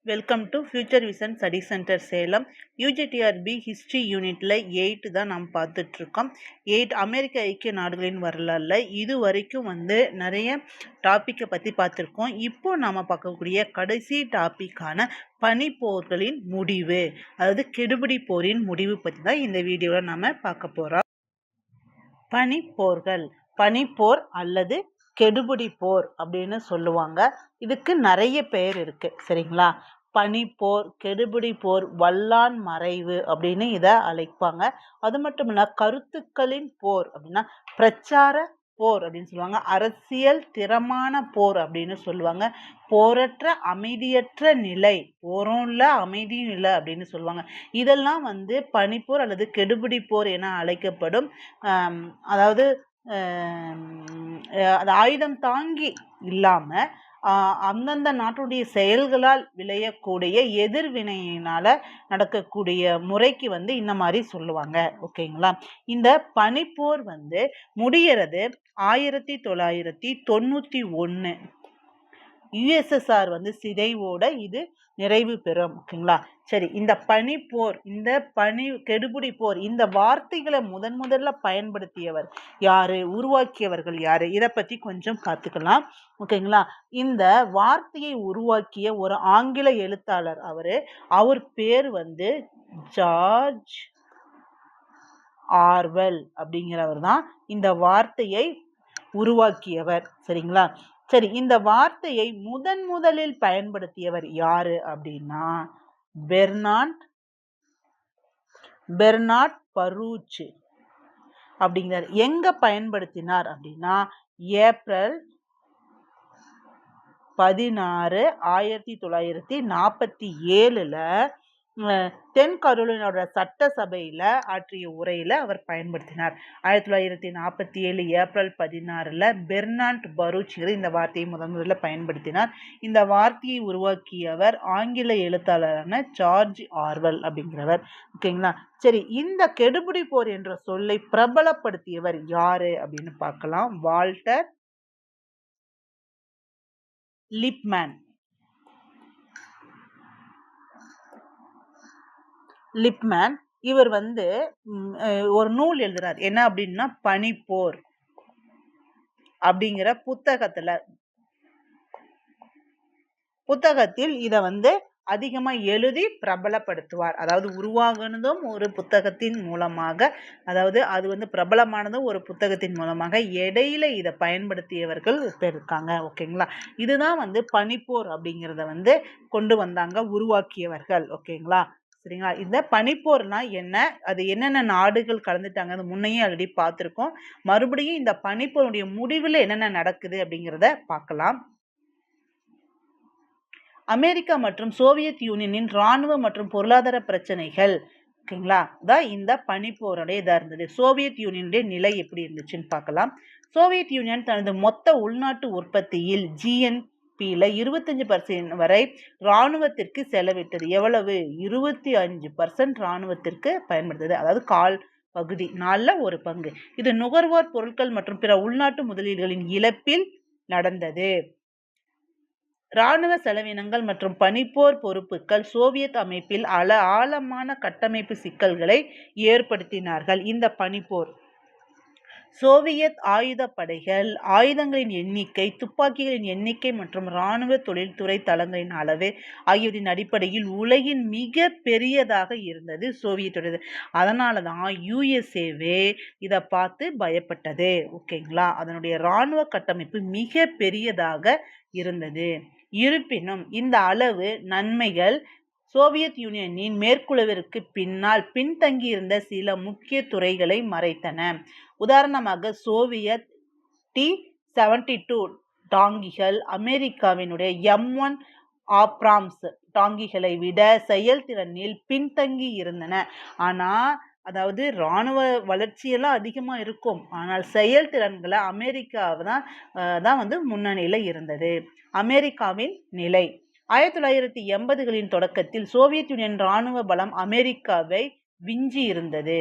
Welcome to future vision study centre Salem. UGTRB history யூனிட்டில் 8 தான் நம்ம பார்த்துட்ருக்கோம். 8 அமெரிக்க ஐக்கிய நாடுகளின் வரலாறுல இது வரைக்கும் நிறைய டாப்பிக்கை பற்றி பார்த்துருக்கோம். இப்போ நாம் பார்க்கக்கூடிய கடைசி டாப்பிக்கான பனிப்போர்களின் முடிவு, அதாவது கெடுபிடி போரின் முடிவு பற்றி தான் இந்த வீடியோவில் நாம் பார்க்க போகிறோம். பனிப்போர்கள், பனிப்போர் அல்லது கெடுபிடி போர் அப்படின்னு சொல்லுவாங்க. இதுக்கு நிறைய பெயர் இருக்கு, சரிங்களா? பனிப்போர், கெடுபிடி போர், வல்லான் மறைவு அப்படின்னு இதை அழைப்பாங்க. அது மட்டும் இல்ல, கருத்துக்களின் போர் அப்படின்னா பிரச்சார போர் அப்படின்னு சொல்லுவாங்க. அரசியல் திறமான போர் அப்படின்னு சொல்லுவாங்க. போரற்ற அமைதியற்ற நிலை, போரும் இல்லை அமைதியும் இல்லை அப்படின்னு சொல்லுவாங்க. இதெல்லாம் பனிப்போர் அல்லது கெடுபிடி போர் என அழைக்கப்படும். அதாவது அது ஆயுதம் தாங்கி இல்லாம அந்தந்த நாட்டுடைய செயல்களால் விளையக்கூடிய எதிர்வினையினால நடக்கக்கூடிய முறைக்கு இந்த மாதிரி சொல்லுவாங்க, ஓகேங்களா? இந்த பனிப்போர் முடியறது 1991 யுஎஸ்எஸ்ஆர் சிதைவோட இது நிறைவு பெறும், ஓகேங்களா? சரி, இந்த பனிப்போர், இந்த கெடுபிடி போர், இந்த வார்த்தைகளை முதல்ல பயன்படுத்தியவர் யாரு, உருவாக்கியவர்கள் யாரு, இதை பத்தி கொஞ்சம் பார்த்துக்கலாம், ஓகேங்களா? இந்த வார்த்தையை உருவாக்கிய ஒரு ஆங்கில எழுத்தாளர், அவர் பேர் ஜார்ஜ் ஆர்வெல் அப்படிங்கிறவர் தான் இந்த வார்த்தையை உருவாக்கியவர், சரிங்களா? சரி, இந்த வார்த்தையை முதலில் பயன்படுத்தியவர் யாரு அப்படின்னா பெர்னார்ட் பரூச் அப்படிங்கிறார். எங்க பயன்படுத்தினார் அப்படின்னா ஏப்ரல் 16, 1947 தென் கரோலினாவோட சட்டசபையில ஆற்றிய உரையில அவர் பயன்படுத்தினார். 1947 ஏப்ரல் 16 பெர்னார்ட் பரூச் இந்த வார்த்தையை முதல்ல பயன்படுத்தினார். இந்த வார்த்தையை உருவாக்கியவர் ஆங்கில எழுத்தாளரான ஜார்ஜ் ஆர்வெல் அப்படிங்கிறவர், ஓகேங்களா? சரி, இந்த கெடுபிடி போர் என்ற சொல்லை பிரபலப்படுத்தியவர் யாரு அப்படின்னு பார்க்கலாம். Walter Lipmann. இவர் ஒரு நூல் எழுதுறார். என்ன அப்படின்னா பனிப்போர் அப்படிங்கிற புத்தகத்தில் இதை அதிகமா எழுதி பிரபலப்படுத்துவார். அதாவது உருவாகுனதும் ஒரு புத்தகத்தின் மூலமாக, அதாவது அது பிரபலமானதும் ஒரு புத்தகத்தின் மூலமாக, இடையில இதை பயன்படுத்தியவர்கள் இருக்காங்க, ஓகேங்களா? இதுதான் பனிப்போர் அப்படிங்கிறத கொண்டு வந்தாங்க உருவாக்கியவர்கள், ஓகேங்களா? சரிங்களா? இந்த பனிப்போர்னா என்ன, அது என்னென்ன நாடுகள் கலந்துட்டாங்க, அது முன்னையே ஆல்ரெடி பார்த்துருக்கோம். மறுபடியும் இந்த பனிப்போருடைய முடிவில் என்னென்ன நடக்குது அப்படிங்கிறத பார்க்கலாம். அமெரிக்கா மற்றும் சோவியத் யூனியனின் இராணுவ மற்றும் பொருளாதார பிரச்சனைகள், ஓகேங்களா, தான் இந்த பனிப்போருடைய இதாக இருந்தது. சோவியத் யூனியனுடைய நிலை எப்படி இருந்துச்சுன்னு பார்க்கலாம். சோவியத் யூனியன் தனது மொத்த உள்நாட்டு உற்பத்தியில் GNP 25% வரை இராணுவத்திற்கு செலவிட்டது. எவ்வளவு? 25% இராணுவத்திற்கு பயன்படுத்தது. அதாவது கால் பகுதி, 4 பங்கு. இது நுகர்வோர் பொருட்கள் மற்றும் பிற உள்நாட்டு முதலீடுகளின் இழப்பில் நடந்தது. இராணுவ செலவினங்கள் மற்றும் பனிப்போர் பொறுப்புகள் சோவியத் அமைப்பில் ஆழமான கட்டமைப்பு சிக்கல்களை ஏற்படுத்தினார்கள். இந்த பனிப்போர் சோவியத் ஆயுதப்படைகள், ஆயுதங்களின் எண்ணிக்கை, துப்பாக்கிகளின் எண்ணிக்கை மற்றும் இராணுவ தொழில்துறை தளங்களின் அளவு ஆகியவற்றின் அடிப்படையில் உலகின் மிக பெரியதாக இருந்தது சோவியத்துடையது. அதனால தான் யுஎஸ்ஏவே இதை பார்த்து பயப்பட்டது, ஓகேங்களா? அதனுடைய இராணுவ கட்டமைப்பு மிக பெரியதாக இருந்தது. இருப்பினும் இந்த அளவு நன்மைகள் சோவியத் யூனியனின் மேற்குழுவிற்கு பின்னால் பின்தங்கியிருந்த சில முக்கிய துறைகளை மறைத்தன. உதாரணமாக, சோவியத் T-72 டாங்கிகள் அமெரிக்காவினுடைய M1 ஆப்ராம்ஸ் டாங்கிகளை விட செயல்திறனில் பின்தங்கி இருந்தன. அதாவது இராணுவ வளர்ச்சியெல்லாம் அதிகமாக இருக்கும், ஆனால் செயல்திறன்களை அமெரிக்காவை தான் முன்னணியில் இருந்தது. அமெரிக்காவின் நிலை 1980களின் தொடக்கத்தில் சோவியத் யூனியன் இராணுவ பலம் அமெரிக்காவை விஞ்சி இருந்தது.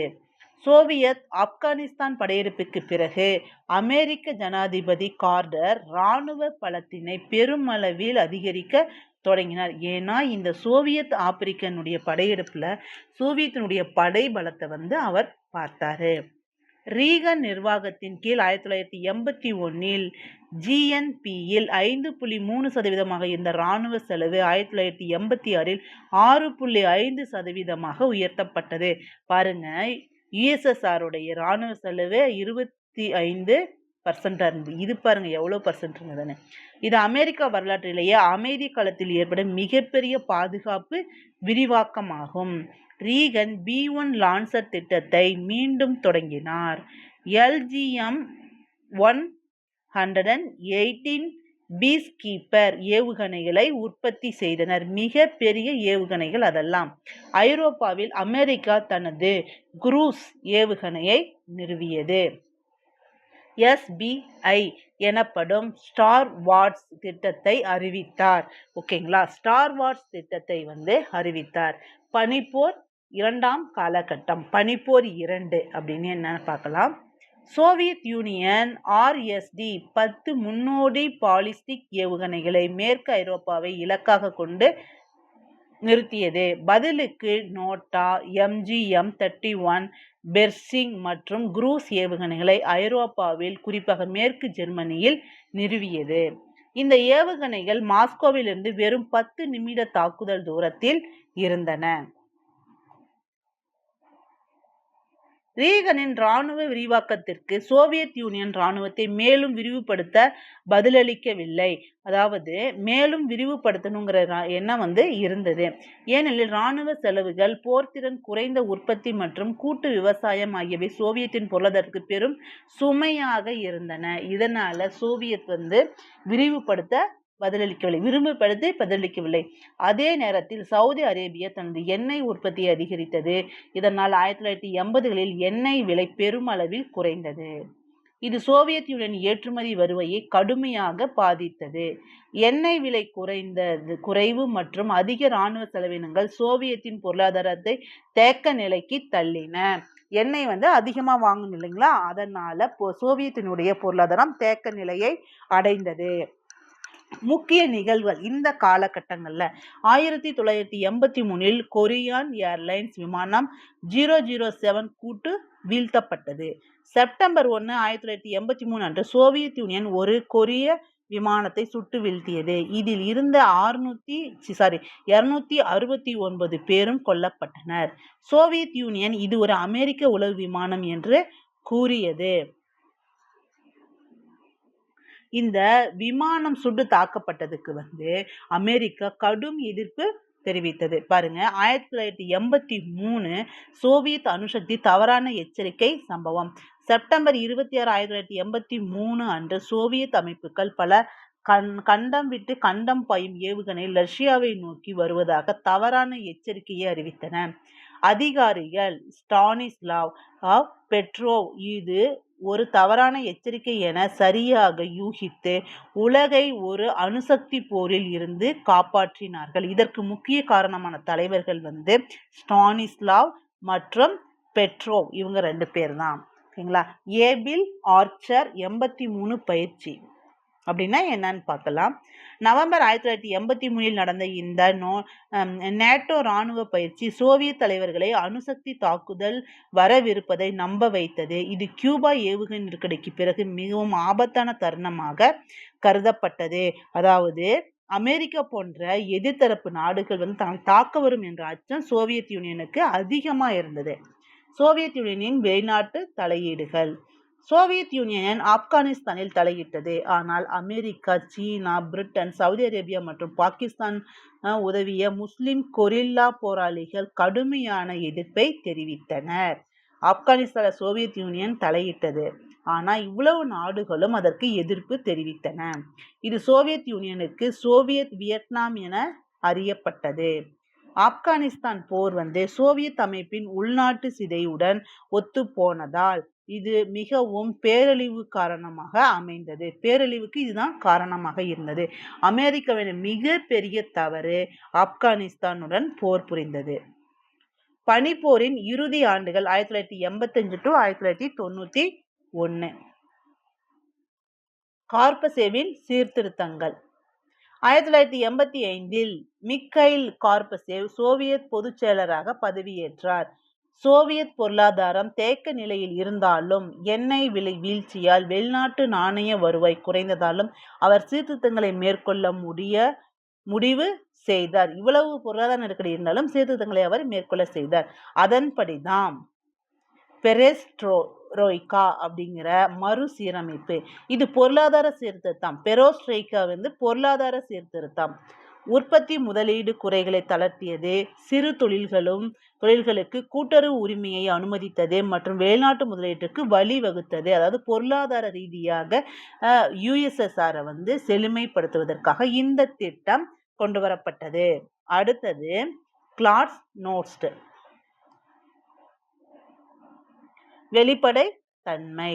சோவியத் ஆப்கானிஸ்தான் படையெடுப்புக்கு பிறகு அமெரிக்க ஜனாதிபதி கார்டர் இராணுவ பலத்தினை பெருமளவில் அதிகரிக்க தொடங்கினார். ஏன்னா இந்த சோவியத் ஆப்பிரிக்கனுடைய படையெடுப்புல சோவியத்தினுடைய படை பலத்தை அவர் பார்த்தாரு. ரீகன் நிர்வாகத்தின் கீழ் 1981 GNP-யில் 5.3% இருந்த இராணுவ செலவு 1986 6.5% உயர்த்தப்பட்டது. பாருங்க, USSR-உடைய இராணுவ செலவு 25% இருந்தது. இது பாருங்க எவ்வளவு பர்சன்ட் இருந்ததுன்னு. இது அமெரிக்கா வரலாற்றிலேயே அமைதி காலத்தில் ஏற்படும் மிகப்பெரிய பாதுகாப்பு விரிவாக்கமாகும். ரீகன் B-1 லான்சர் திட்டத்தை மீண்டும் தொடங்கினார். LGM-118 பீஸ்கீப்பர் ஏவுகணைகளை உற்பத்தி செய்தனர். மிக பெரிய ஏவுகணைகள் அதெல்லாம். ஐரோப்பாவில் அமெரிக்கா தனது குரூஸ் ஏவுகணையை நிறுவியது. SBI எனப்படும் ஸ்டார் வார்ஸ் திட்டத்தை அறிவித்தார். ஓகேங்களா, ஸ்டார் வார்ஸ் திட்டத்தை அறிவித்தார். பனிப்போர் 2ஆம் காலகட்டம். பனிப்போர் 2 அப்படின்னு என்னன்னு பார்க்கலாம். சோவியத் யூனியன் RSD 10 முன்னோடி பாலிஸ்டிக் ஏவுகணைகளை மேற்கு ஐரோப்பாவை இலக்காக கொண்டு நிறுத்தியது. பதிலுக்கு நோட்டா, MGM-31, பெர்சிங் மற்றும் குரூஸ் ஏவுகணைகளை ஐரோப்பாவில் குறிப்பாக மேற்கு ஜெர்மனியில் நிறுவியது. இந்த ஏவுகணைகள் மாஸ்கோவிலிருந்து வெறும் 10 நிமிட தாக்குதல் தூரத்தில் இருந்தன. ரீகனின் இராணுவ விரிவாக்கத்திற்கு சோவியத் யூனியன் இராணுவத்தை மேலும் விரிவுபடுத்த பதிலளிக்கவில்லை. அதாவது மேலும் விரிவுபடுத்தணுங்கிற எண்ணம் இருந்தது. ஏனெனில் இராணுவ செலவுகள், போர்த்திறன் குறைந்த உற்பத்தி மற்றும் கூட்டு விவசாயம் ஆகியவை சோவியத்தின் பொருளாதாரத்துக்கு பெரும் சுமையாக இருந்தன. இதனால சோவியத் விரிவுபடுத்த பதிலளிக்கவில்லை. அதே நேரத்தில் சவுதி அரேபியா தனது எண்ணெய் உற்பத்தியை அதிகரித்தது. இதனால் 1980களில் எண்ணெய் விலை பெருமளவில் குறைந்தது. இது சோவியத் யூனியன் ஏற்றுமதி வருவாயை கடுமையாக பாதித்தது. எண்ணெய் விலை குறைவு மற்றும் அதிக இராணுவ செலவினங்கள் சோவியத்தின் பொருளாதாரத்தை தேக்க நிலைக்கு தள்ளின. எண்ணெய் அதிகமா வாங்கணும் இல்லைங்களா, அதனால சோவியத்தினுடைய பொருளாதாரம் தேக்க நிலையை அடைந்தது. முக்கிய நிகழ்வுகள் இந்த காலகட்டங்கள்ல 1983 கொரியான் ஏர்லைன்ஸ் விமானம் 007 கூட்டு வீழ்த்தப்பட்டது. செப்டம்பர் 1, 1983 அன்று சோவியத் யூனியன் ஒரு கொரிய விமானத்தை சுட்டு வீழ்த்தியது. இதில் இருந்த 269 பேரும் கொல்லப்பட்டனர். சோவியத் யூனியன் இது ஒரு அமெரிக்க உளவு விமானம் என்று கூறியது. இந்த விமானம் சுட்டு தாக்கப்பட்டதுக்கு அமெரிக்கா கடும் எதிர்ப்பு தெரிவித்தது. பாருங்க, 1983 சோவியத் அணுசக்தி தவறான எச்சரிக்கை சம்பவம். செப்டம்பர் 26, 1983 அன்று சோவியத் அமைப்புகள் பல கண்டம் விட்டு கண்டம் பாயும் ஏவுகணை ரஷ்யாவை நோக்கி வருவதாக தவறான எச்சரிக்கையை அறிவித்தன. அதிகாரிகள் ஸ்டானிஸ்லாவ் பெட்ரோவ் இது ஒரு தவறான எச்சரிக்கை என சரியாக யூகித்து உலகை ஒரு அணுசக்தி போரில் இருந்து காப்பாற்றினார்கள். இதற்கு முக்கிய காரணமான தலைவர்கள் ஸ்டானிஸ்லாவ் மற்றும் பெட்ரோவ், இவங்க 2 பேர் தான். ஓகேங்களா. ஏபில் ஆர்ச்சர் 83 பயிற்சி அப்படின்னா என்னன்னு பார்க்கலாம். நவம்பர் 1983 நடந்த இந்த நேட்டோ இராணுவ பயிற்சி சோவியத் தலைவர்களை அணுசக்தி தாக்குதல் வரவிருப்பதை நம்ப வைத்தது. இது கியூபா ஏவுகணை நெருக்கடிக்கு பிறகு மிகவும் ஆபத்தான தருணமாக கருதப்பட்டது. அதாவது அமெரிக்கா போன்ற எதிர்த்தரப்பு நாடுகள் தாக்க வரும் என்ற அச்சம் சோவியத் யூனியனுக்கு அதிகமா இருந்தது. சோவியத் யூனியனின் வெளிநாட்டு தலையீடுகள். சோவியத் யூனியன் ஆப்கானிஸ்தானில் தலையிட்டது. ஆனால் America, China, Britain, Saudi Arabia மற்றும் பாகிஸ்தான் உதவிய முஸ்லிம் கொரில்லா போராளிகள் கடுமையான எதிர்ப்பை தெரிவித்தனர். ஆப்கானிஸ்தான சோவியத் யூனியன் தலையிட்டது. ஆனால் இவ்வளவு நாடுகளும் அதற்கு எதிர்ப்பு தெரிவித்தன. இது சோவியத் யூனியனுக்கு சோவியத் வியட்நாம் என அறியப்பட்டது. ஆப்கானிஸ்தான் போர் சோவியத் அமைப்பின் உள்நாட்டு சிதைவுடன் ஒத்து போனதால் இது மிகவும் பேரழிவு காரணமாக அமைந்தது. பேரழிவுக்கு இதுதான் காரணமாக இருந்தது. அமெரிக்காவின் மிக பெரிய தவறு ஆப்கானிஸ்தானுடன் போர் புரிந்தது. பனிப்போரின் இறுதி ஆண்டுகள் 1985 to 1991. கார்பசேவின் சீர்திருத்தங்கள். 1985 மிக்கைல் கார்பசேவ் சோவியத் பொதுச் செயலராக பதவியேற்றார். சோவியத் பொருளாதாரம் தேக்க நிலையில் இருந்தாலும் எண்ணெய் விலை வீழ்ச்சியால் வெளிநாட்டு நாணய வருவாய் குறைந்ததாலும் அவர் சீர்திருத்தங்களை மேற்கொள்ள முடிவு செய்தார். இவ்வளவு பொருளாதார நெருக்கடி இருந்தாலும் சீர்திருத்தங்களை அவர் மேற்கொள்ள செய்தார். அதன்படிதான் பெரெஸ்ட்ரோய்கா அப்படிங்கிற மறுசீரமைப்பு. இது பொருளாதார சீர்திருத்தம். பெரோஸ்ட்ரைக்கா பொருளாதார சீர்திருத்தம். உற்பத்தி முதலீடு குறைகளை தளர்த்தியது, சிறு தொழில்களுக்கு கூட்டுறவு உரிமையை அனுமதித்தது மற்றும் வெளிநாட்டு முதலீட்டுக்கு வழிவகுத்தது. அதாவது பொருளாதார ரீதியாக USSR செழுமைப்படுத்துவதற்காக இந்த திட்டம் கொண்டு வரப்பட்டது. அடுத்தது கிளாஸ்நோஸ்ட், வெளிப்படை தன்மை.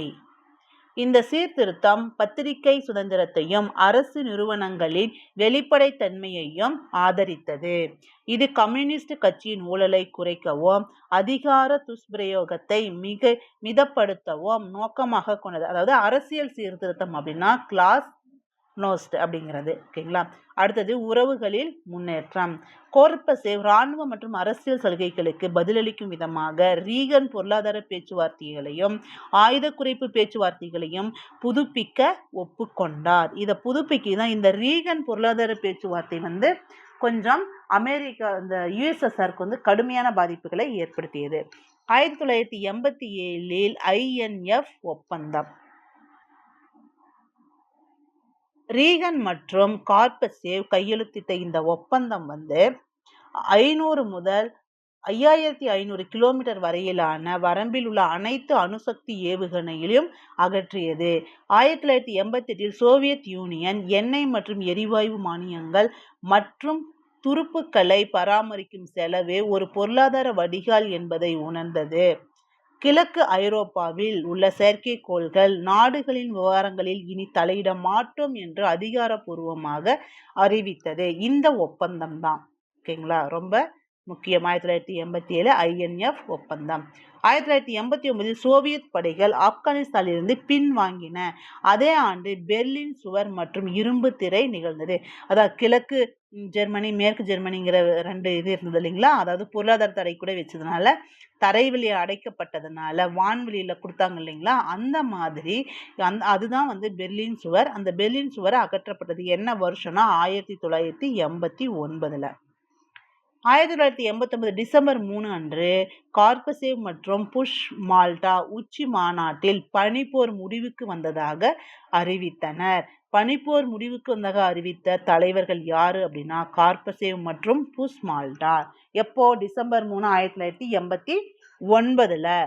இந்த சீர்திருத்தம் பத்திரிகை சுதந்திரத்தையும் அரசு நிறுவனங்களின் வெளிப்படைத்தன்மையையும் ஆதரித்தது. இது கம்யூனிஸ்ட் கட்சியின் ஊழலை குறைக்கவும் அதிகார துஷ்பிரயோகத்தை மிதப்படுத்தவும் நோக்கமாக கொண்டது. அதாவது அரசியல் சீர்திருத்தம் அப்படின்னா கிளாஸ்நோஸ்ட் அப்படிங்கிறது. ஓகேங்களா. அடுத்தது உறவுகளில் முன்னேற்றம். கோர்பசேவ் இராணுவ மற்றும் அரசியல் சலுகைகளுக்கு பதிலளிக்கும் விதமாக ரீகன் பொருளாதார பேச்சுவார்த்தைகளையும் ஆயுத குறைப்பு பேச்சுவார்த்தைகளையும் புதுப்பிக்க ஒப்புக்கொண்டார். இதை புதுப்பிக்கதான் இந்த ரீகன் பொருளாதார பேச்சுவார்த்தை கொஞ்சம் அமெரிக்கா இந்த USSRக்கு கடுமையான பாதிப்புகளை ஏற்படுத்தியது. 1987 INF ஒப்பந்தம். ரீகன் மற்றும் கார்பசேவ் கையெழுத்திட்ட இந்த ஒப்பந்தம் 500 முதல் 5500 கிலோமீட்டர் வரையிலான வரம்பில் உள்ள அனைத்து அணுசக்தி ஏவுகணைகளையும் அகற்றியது. 1988 சோவியத் யூனியன் எண்ணெய் மற்றும் எரிவாயு மானியங்கள் மற்றும் துருப்புக்களை பராமரிக்கும் செலவு ஒரு பொருளாதார வடிகால் என்பதை உணர்ந்தது. கிழக்கு ஐரோப்பாவில் உள்ள செயற்கைக்கோள்கள் நாடுகளின் விவகாரங்களில் இனி தலையிட மாட்டோம் என்று அதிகாரப்பூர்வமாக அறிவித்தது இந்த ஒப்பந்தம் தான். ஓகேங்களா, ரொம்ப முக்கியம். 1987 INF ஒப்பந்தம். 1989 சோவியத் படைகள் ஆப்கானிஸ்தானிலிருந்து பின்வாங்கின. அதே ஆண்டு பெர்லின் சுவர் மற்றும் இரும்பு திரை நிகழ்ந்தது. அதாவது கிழக்கு ஜெர்மனி மேற்கு ஜெர்மனிங்கிற 2 இது இருந்தது இல்லைங்களா. அதாவது பொருளாதார தடை கூட வச்சதுனால தரைவெளி அடைக்கப்பட்டதுனால வான்வெளியில கொடுத்தாங்க இல்லைங்களா. அந்த மாதிரி அதுதான் பெர்லின் சுவர். அந்த பெர்லின் சுவர் அகற்றப்பட்டது. என்ன வருஷம்னா 1989. 1989 டிசம்பர் 3 அன்று கார்பசேவ் மற்றும் புஷ் மால்டா உச்சி மாநாட்டில் பனிப்போர் முடிவுக்கு வந்ததாக அறிவித்தனர். பனிப்போர் முடிவுக்கு வந்ததாக அறிவித்த தலைவர்கள் யாரு அப்படின்னா கார்பசேவ் மற்றும் புஷ் மால்டா. எப்போ? டிசம்பர் 3, 1989.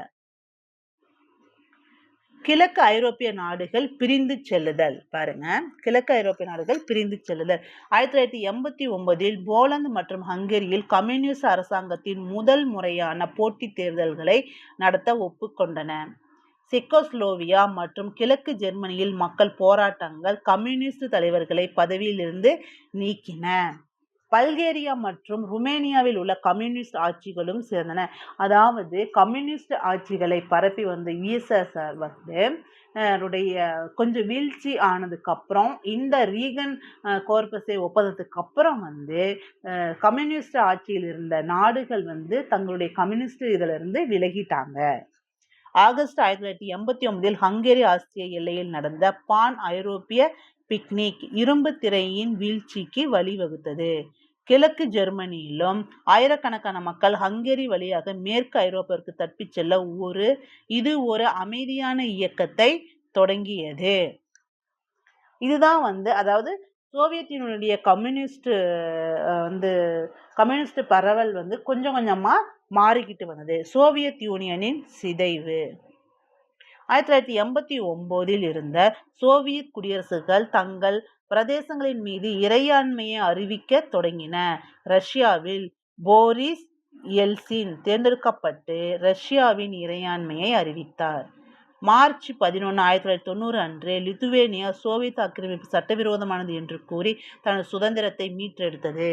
கிழக்கு ஐரோப்பிய நாடுகள் பிரிந்து செல்லுதல். பாருங்க, கிழக்கு ஐரோப்பிய நாடுகள் பிரிந்து செல்லுதல். 1989 போலந்து மற்றும் ஹங்கேரியில் கம்யூனிஸ்ட் அரசாங்கத்தின் முதல் முறையான போட்டித் தேர்தல்களை நடத்த ஒப்புக்கொண்டன. செக்கோஸ்லோவியா மற்றும் கிழக்கு ஜெர்மனியில் மக்கள் போராட்டங்கள் கம்யூனிஸ்ட் தலைவர்களை பதவியிலிருந்து நீக்கின. பல்கேரியா மற்றும் ருமேனியாவில் உள்ள கம்யூனிஸ்ட் ஆட்சிகளும் சேர்ந்தன. அதாவது கம்யூனிஸ்ட் ஆட்சிகளை பரப்பி வந்த USSR கொஞ்சம் வீழ்ச்சி ஆனதுக்கு அப்புறம் இந்த ரீகன் கோர்பசேவ் ஒப்பந்தத்துக்கு அப்புறம் கம்யூனிஸ்ட் ஆட்சியில் இருந்த நாடுகள் தங்களுடைய கம்யூனிஸ்ட் இதுல இருந்து விலகிட்டாங்க. ஆகஸ்ட் 1989 ஹங்கேரி ஆஸ்திரிய எல்லையில் நடந்த பான் ஐரோப்பிய பிக்னிக் இரும்பு திரையின் வீழ்ச்சிக்கு வழிவகுத்தது. கிழக்கு ஜெர்மனியிலும் ஆயிரக்கணக்கான மக்கள் ஹங்கேரி வழியாக மேற்கு ஐரோப்பாவிற்கு தப்பிச் செல்ல இது ஒரு அமைதியான இயக்கத்தை தொடங்கியது. இதுதான் அதாவது சோவியத் யூனியனுடைய கம்யூனிஸ்ட் பரவல் கொஞ்சம் கொஞ்சமா மாறிக்கிட்டு வந்தது. சோவியத் யூனியனின் சிதைவு. 1989 இருந்த சோவியத் குடியரசுகள் தங்கள் பிரதேசங்களின் மீது இறையாண்மையை அறிவிக்க தொடங்கின. ரஷ்யாவில் போரிஸ் எல்சின் தேர்ந்தெடுக்கப்பட்டு ரஷ்யாவின் இறையாண்மையை அறிவித்தார். மார்ச் 11, 1990 அன்று லித்துவேனியா சோவியத் ஆக்கிரமிப்பு சட்டவிரோதமானது என்று கூறி தனது சுதந்திரத்தை மீட்டெடுத்தது.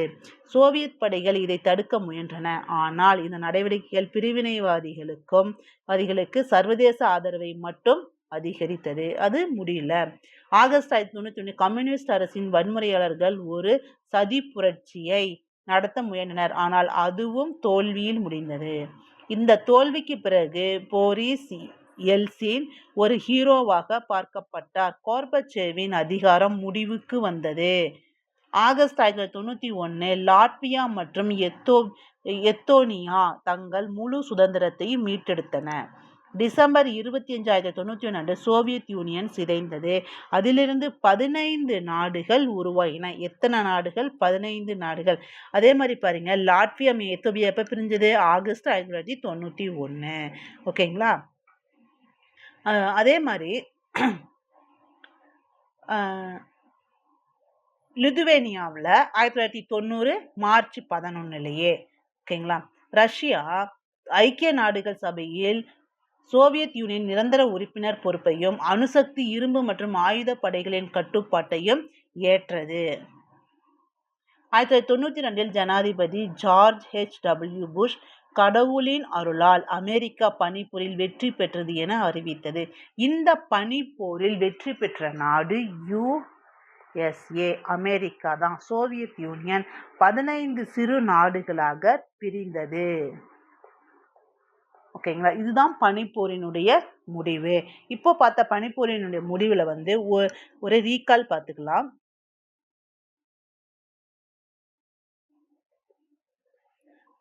சோவியத் படைகள் இதை தடுக்க முயன்றன. ஆனால் இந்த நடவடிக்கைகள் பிரிவினைவாதிகளுக்கு சர்வதேச ஆதரவை மட்டும் அதிகரித்தது. அது முடியல. ஆகஸ்ட் 1991 கம்யூனிஸ்ட் அரசின் வன்முறையாளர்கள் ஒரு சதி புரட்சியை நடத்த முயன்றனர். ஆனால் அதுவும் தோல்வியில் முடிந்தது. இந்த தோல்விக்கு பிறகு போரிஸ் எல்சின் ஒரு ஹீரோவாக பார்க்கப்பட்டார். கோர்பச்சேவின் அதிகாரம் முடிவுக்கு வந்தது. ஆகஸ்ட் 1991 லாட்வியா மற்றும் எத்தோனியா தங்கள் முழு சுதந்திரத்தை மீட்டெடுத்தன. டிசம்பர் 25, 1991 அன்று சோவியத் யூனியன் சிதைந்தது. அதிலிருந்து 15 நாடுகள் உருவாகின. எத்தனை நாடுகள்? 15 நாடுகள். அதே மாதிரி பாருங்க, லாட்வியா எத்தோப்பியா எப்ப பிரிஞ்சது? ஆகஸ்ட் 1991. ஓகேங்களா? அதே மாதிரி லிதுவேனியாவில் 1990 மார்ச் 11 ஓகேங்களா? ரஷ்யா ஐக்கிய நாடுகள் சபையில் சோவியத் யூனியன் நிரந்தர உறுப்பினர் பொறுப்பையும் அணுசக்தி, இரும்பு மற்றும் ஆயுத படைகளின் கட்டுப்பாட்டையும் ஏற்றது. 1992 ஜனாதிபதி ஜார்ஜ் H.W. புஷ் கடவுளின் அருளால் அமெரிக்கா பனிப்போரில் வெற்றி பெற்றது என அறிவித்தது. இந்த பனிப்போரில் வெற்றி பெற்ற நாடு USA, அமெரிக்கா தான். சோவியத் யூனியன் 15 சிறு நாடுகளாக பிரிந்தது. ஓகேங்களா? இதுதான் பனிப்போரினுடைய முடிவு. இப்போ பார்த்த பனிப்போரினுடைய முடிவுல ஒரு ரீகால் பார்த்துக்கலாம்.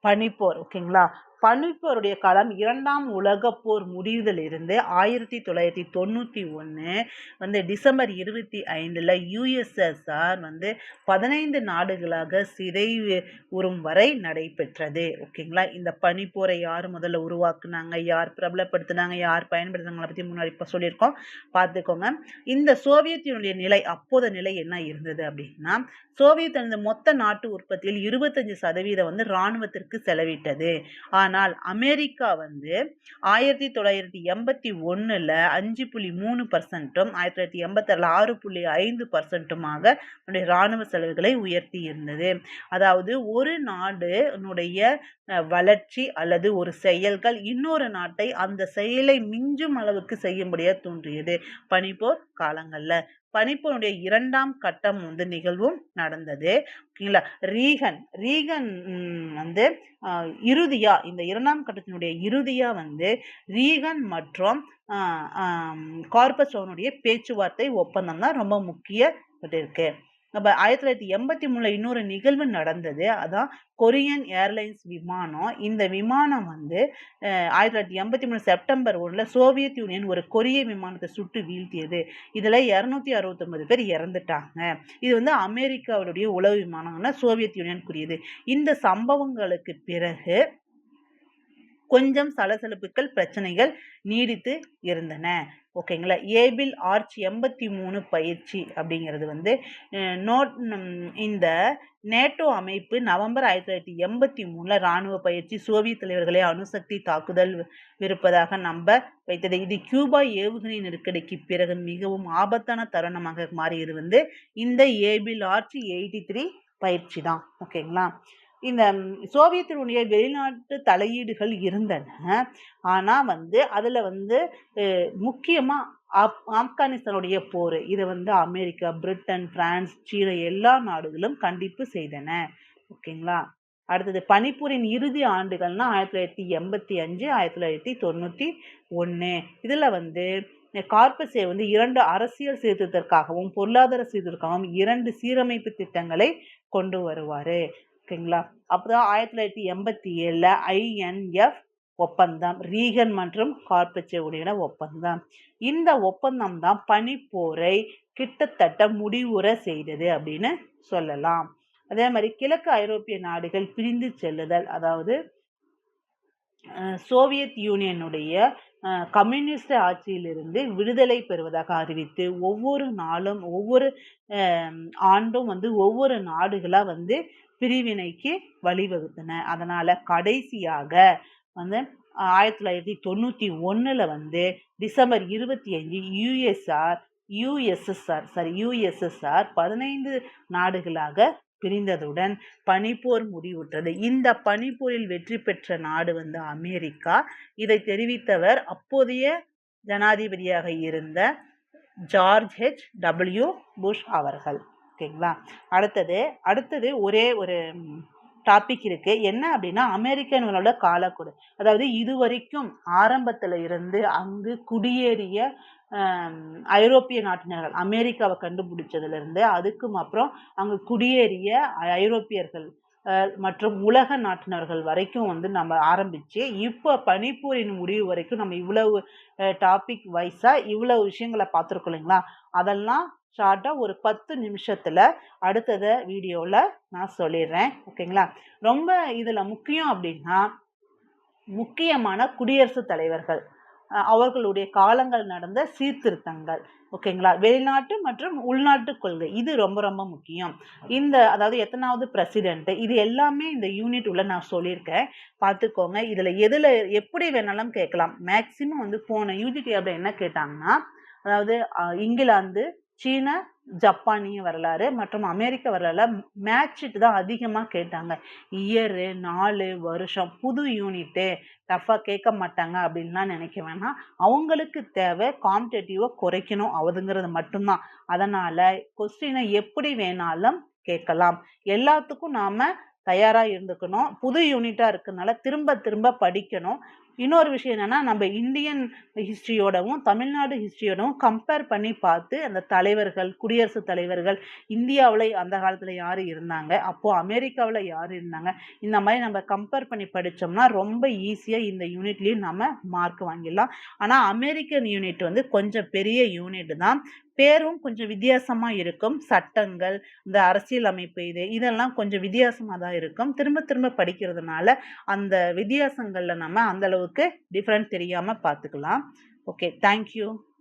பனிப்போர். ஓகேங்களா? பனிப்போருடைய காலம் 2ஆம் உலகப் போர் முடிவுதிலிருந்து 1991 டிசம்பர் 25 USSR 15 நாடுகளாக சிதைவுறும் வரை நடைபெற்றது. ஓகேங்களா? இந்த பனிப்போரை யார் முதல்ல உருவாக்குனாங்க, யார் பிரபலப்படுத்தினாங்க, யார் பயன்படுத்தினாங்கள பற்றி முன்னாடி இப்போ சொல்லியிருக்கோம், பார்த்துக்கோங்க. இந்த சோவியத் யூனியனுடைய நிலை, அப்போதைய நிலை என்ன இருந்தது அப்படின்னா, சோவியத் மொத்த நாட்டு உற்பத்தியில் 25% இராணுவத்திற்கு செலவிட்டது. ஆனால் அமெரிக்கா 1981 5.3%, 1986 6.5% இராணுவ செலவுகளை உயர்த்தி இருந்தது. அதாவது ஒரு நாடுனுடைய வளர்ச்சி அல்லது ஒரு செயல்கள் இன்னொரு நாட்டை அந்த செயலை மிஞ்சும் அளவுக்கு செய்யும்படியா தோன்றியது பனிப்போர் காலங்கள்ல. பனிப்போருடைய 2ஆம் கட்டம் நிகழ்வும் நடந்தது. ஓகேங்களா? ரீகன் இறுதியா, இந்த 2ஆம் கட்டத்தினுடைய இறுதியா ரீகன் மற்றும் கார்பச்சோவனுடைய பேச்சுவார்த்தை ஒப்பந்தம் தான் ரொம்ப முக்கியப்பட்டிருக்கு. நம்ம 1983 இன்னொரு நிகழ்வு நடந்தது. அதான் கொரியன் ஏர்லைன்ஸ் விமானம். இந்த விமானம் 1983 செப்டம்பர் 1 சோவியத் யூனியன் ஒரு கொரிய விமானத்தை சுட்டு வீழ்த்தியது. இதுல 269 பேர் இறந்துட்டாங்க. இது அமெரிக்காவுடைய உளவு விமானம்னா சோவியத் யூனியனுக்குரியது. இந்த சம்பவங்களுக்கு பிறகு கொஞ்சம் சலசலப்புகள், பிரச்சனைகள் நீடித்து இருந்தன. ஓகேங்களா? ஏபிள் ஆர்ச் 83 பயிற்சி அப்படிங்கிறது இந்த நேட்டோ அமைப்பு நவம்பர் 1983 இராணுவ பயிற்சி சோவியத் தலைவர்களை அணுசக்தி தாக்குதல் விருப்பதாக நம்ப வைத்தது. இது கியூபா ஏவுகணை நெருக்கடிக்கு பிறகு மிகவும் ஆபத்தான தருணமாக மாறியது இந்த ஏபிள் ஆர்ச் 83 பயிற்சி தான். ஓகேங்களா? இந்த சோவியத்தினுடைய வெளிநாட்டு தலையீடுகள் இருந்தன. ஆனா அதுல முக்கியமா ஆப்கானிஸ்தானுடைய போர், இதை அமெரிக்கா, பிரிட்டன், பிரான்ஸ், சீனா எல்லா நாடுகளும் கண்டிப்பு செய்தன. ஓகேங்களா? அடுத்தது பனிப்போரின் இறுதி ஆண்டுகள்னா 1985, 1991. இதுல கார்பச்சேவ் 2 அரசியல் சீர்திருத்தத்திற்காகவும் பொருளாதார சீர்திருத்தத்திற்காகவும் 2 சீரமைப்பு திட்டங்களை கொண்டு வருவாரு. ஓகேங்களா? அப்பதான் 1987 INF ஒப்பந்தம், ரீகன் மற்றும் கார்பச்சேவுடைய ஒப்பந்தம். இந்த ஒப்பந்தம் தான் பனிப்போரை கிட்டத்தட்ட முடிவுற செய்தது அப்படின்னு சொல்லலாம். அதே மாதிரி கிழக்கு ஐரோப்பிய நாடுகள் பிரிந்து செல்லுதல், அதாவது சோவியத் யூனியனுடைய கம்யூனிஸ்ட் ஆட்சியிலிருந்து விடுதலை பெறுவதாக அறிவித்து ஒவ்வொரு நாளும் ஒவ்வொரு ஆண்டும் ஒவ்வொரு நாடுகளா பிரிவினைக்கு வழிவகுத்தன. அதனால கடைசியாக 1991 டிசம்பர் 25 USSR 15 நாடுகளாக பிரிந்ததுடன் பனிப்போர் முடிவுற்றது. இந்த பனிப்போரில் வெற்றி பெற்ற நாடு அமெரிக்கா. இதை தெரிவித்தவர் அப்போதைய ஜனாதிபதியாக இருந்த ஜார்ஜ் H.W. புஷ் அவர்கள். ஓகேங்களா? அடுத்தது ஒரே ஒரு டாபிக் இருக்கு. என்ன அப்படின்னா அமெரிக்கர்களோட காலக்கொடு. அதாவது இதுவரைக்கும் ஆரம்பத்துல இருந்து அங்கு குடியேறிய ஐரோப்பிய நாட்டினர்கள், அமெரிக்காவை கண்டுபிடிச்சதுல இருந்து அதுக்கும் அப்புறம் அங்கு குடியேறிய ஐரோப்பியர்கள் மற்றும் உலக நாட்டினர்கள் வரைக்கும் வந்து நம்ம ஆரம்பிச்சு இப்போ பனிப்போரின் முடிவு வரைக்கும் நம்ம இவ்வளவு டாபிக் வைஸா இவ்வளவு விஷயங்களை பார்த்துருக்கோம் இல்லைங்களா? அதெல்லாம் ஷார்ட்டா ஒரு 10 நிமிஷத்துல அடுத்தத வீடியோல நான் சொல்லிடுறேன். ஓகேங்களா? ரொம்ப இதுல முக்கியம் அப்படின்னா முக்கியமான குடியரசுத் தலைவர்கள், அவர்களுடைய காலங்கள் நடந்த சீர்திருத்தங்கள். ஓகேங்களா? வெளிநாட்டு மற்றும் உள்நாட்டு கொள்கை இது ரொம்ப ரொம்ப முக்கியம். அதாவது எத்தனாவது பிரசிடென்ட், இது எல்லாமே இந்த யூனிட் உள்ள நான் சொல்லியிருக்கேன், பார்த்துக்கோங்க. இதுல எப்படி வேணாலும் கேட்கலாம். மேக்சிமம் வந்து போன யூஜிடி அப்படி என்ன கேட்டாங்கன்னா, அதாவது இங்கிலாந்து, சீன, ஜப்பானிய வரலாறு மற்றும் அமெரிக்க வரலாறு மேட்சிட்டு தான் அதிகமாக கேட்டாங்க. இயரு, நாலு, வருஷம், புது யூனிட்டு டஃப்பாக கேட்க மாட்டாங்க அப்படின்லாம் நினைக்க வேணாம். அவங்களுக்கு தேவை காம்படேட்டிவை குறைக்கணும் அதுங்கிறது மட்டும்தான். அதனால கொஸ்டினை எப்படி வேணாலும் கேட்கலாம். எல்லாத்துக்கும் நாம தயாரா இருந்துக்கணும். புது யூனிட்டா இருக்கனால திரும்ப திரும்ப படிக்கணும். இன்னொரு விஷயம் என்னன்னா, நம்ம இந்தியன் ஹிஸ்டரியோடவும் தமிழ்நாடு ஹிஸ்டரியோடவும் கம்பேர் பண்ணி பார்த்து அந்த தலைவர்கள், குடியரசுத் தலைவர்கள் இந்தியாவில் அந்த காலத்துல யாரு இருந்தாங்க, அப்போ அமெரிக்காவில் யாரு இருந்தாங்க, இந்த மாதிரி நம்ம கம்பேர் பண்ணி படிச்சோம்னா ரொம்ப ஈஸியா இந்த யூனிட்லயும் நம்ம மார்க் வாங்கிடலாம். ஆனா அமெரிக்கன் யூனிட் வந்து கொஞ்சம் பெரிய யூனிட் தான். பேரும் கொஞ்சம் வித்தியாசமா இருக்கும். சட்டங்கள், இந்த அரசியல் அமைப்பு இதெல்லாம் கொஞ்சம் வித்தியாசமா தான் இருக்கும். திரும்ப திரும்ப படிக்கிறதுனால அந்த வித்தியாசங்கள்ல நம்ம அந்த அளவுக்கு டிஃபரன்ஸ் தெரியாம பார்த்துக்கலாம். Okay, thank you.